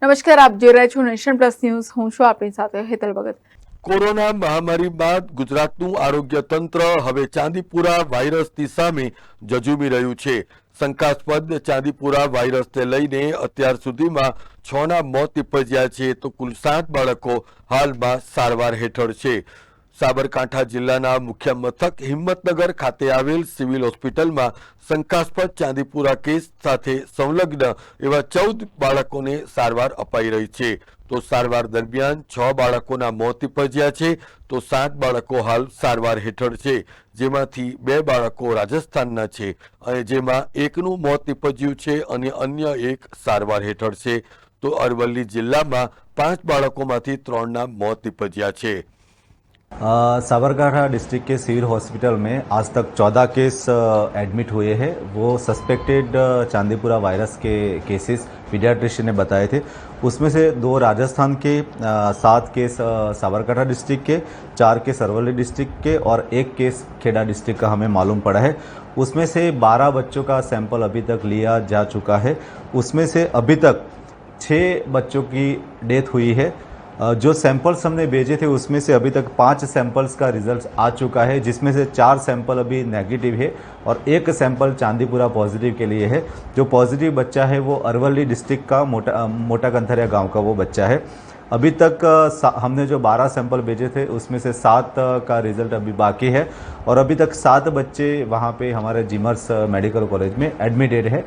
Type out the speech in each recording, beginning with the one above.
નમસ્કાર, આપ જોઈ રહ્યા છો નેશન પ્લસ ન્યૂઝ. હું છું આપની સાથે હેતલ ભગત. કોરોના મહામારી બાદ ગુજરાતનું આરોગ્ય તંત્ર હવે ચાંદીપુરા વાયરસની સામે ઝઝૂમી રહ્યું છે. શંકાસ્પદ ચાંદીપુરા વાયરસને લઈને અત્યાર સુધીમાં 6ના મોત નિપજ્યા છે, તો કુલ 7 બાળકો હાલમાં સારવાર હેઠળ છે. સાબરકાંઠા જિલ્લાના મુખ્ય મથક હિંમતનગર ખાતે આવેલ સિવિલ હોસ્પિટલમાં શંકાસ્પદ ચાંદીપુરા કેસ સાથે સંલગ્ન એવા 14 બાળકોને સારવાર અપાઈ રહી છે. તો સારવાર દરમિયાન 6 બાળકોના મોત નિપજ્યા છે, તો 7 બાળકો હાલ સારવાર હેઠળ છે, જેમાંથી 2 બાળકો રાજસ્થાનના છે અને જેમાં એકનું મોત નિપજ્યું છે અને અન્ય એક સારવાર હેઠળ છે. તો અરવલ્લી જિલ્લામાં 5 બાળકોમાંથી 3ના મોત નિપજ્યા છે. साबरकांठा डिस्ट्रिक्ट के सिविल हॉस्पिटल में आज तक 14 केस एडमिट हुए हैं। वो सस्पेक्टेड चांदीपुरा वायरस के केसेस पीडियाट्रिशियन ने बताए थे। उसमें से 2 राजस्थान के, 7 केस साबरकांठा डिस्ट्रिक्ट के, 4 केस अरवली डिस्ट्रिक्ट के और 1 केस खेड़ा डिस्ट्रिक्ट का हमें मालूम पड़ा है। उसमें से 12 बच्चों का सैंपल अभी तक लिया जा चुका है। उसमें से अभी तक 6 बच्चों की डेथ हुई है। जो सैंपल्स हमने भेजे थे उसमें से अभी तक 5 सैंपल्स का रिजल्ट आ चुका है, जिसमें से 4 सैंपल अभी नेगेटिव है और 1 सैंपल चांदीपुरा पॉजिटिव के लिए है। जो पॉजिटिव बच्चा है वो अरवली डिस्ट्रिक्ट का मोटा कंथरिया गांव का वो बच्चा है। अभी तक हमने जो 12 सैंपल भेजे थे उसमें से 7 का रिजल्ट अभी बाकी है और अभी तक 7 बच्चे वहाँ पे हमारे जिमर्स मेडिकल कॉलेज में एडमिटेड है।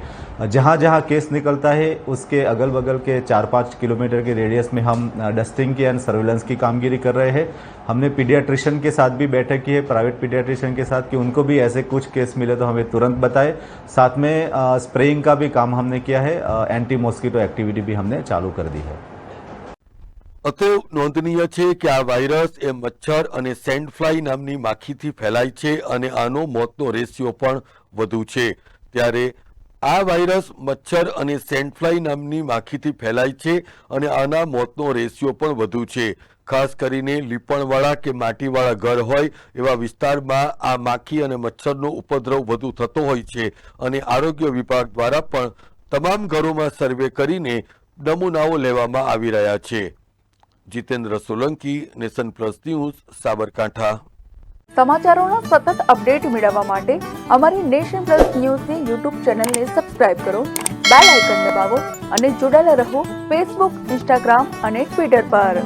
जहाँ जहाँ केस निकलता है उसके अगल बगल के 4-5 किलोमीटर के रेडियस में हम डस्टिंग की एंड सर्विलेंस की कामगिरी कर रहे हैं। हमने पीडियाट्रिशियन के साथ भी बैठक की है, प्राइवेट पीडियाट्रिशियन के साथ, कि उनको भी ऐसे कुछ केस मिले तो हमें तुरंत बताएं। साथ में स्प्रेइंग का भी काम हमने किया है, एंटी मॉस्किटो एक्टिविटी भी हमने चालू कर दी है। અત્રે નોંધનીય છે કે આ વાયરસ એ મચ્છર અને સેન્ડફ્લાય નામની માખીથી ફેલાય છે અને આનો મોતનો રેશિયો પણ વધુ છે. ત્યારે આ વાયરસ મચ્છર અને સેન્ડફ્લાય નામની માખીથી ફેલાય છે અને આના મોતનો રેશિયો પણ વધુ છે. ખાસ કરીને લીપણવાળા કે માટીવાળા ઘર હોય એવા વિસ્તારમાં આ માખી અને મચ્છરનો ઉપદ્રવ વધુ થતો હોય છે અને આરોગ્ય વિભાગ દ્વારા પણ તમામ ઘરોમાં સર્વે કરીને નમૂનાઓ લેવામાં આવી રહ્યા છે. Jitendra Solanki, nation plus news, Sabarkantha. સમાચારોના સતત અપડેટ મેળવવા માટે અમારી નેશન પ્લસ ન્યૂઝની યુટ્યુબ ચેનલને સબસ્ક્રાઇબ કરો, બેલ આઇકન દબાવો અને જોડાયેલા રહો ફેસબુક, ઇન્સ્ટાગ્રામ અને ટ્વિટર પર.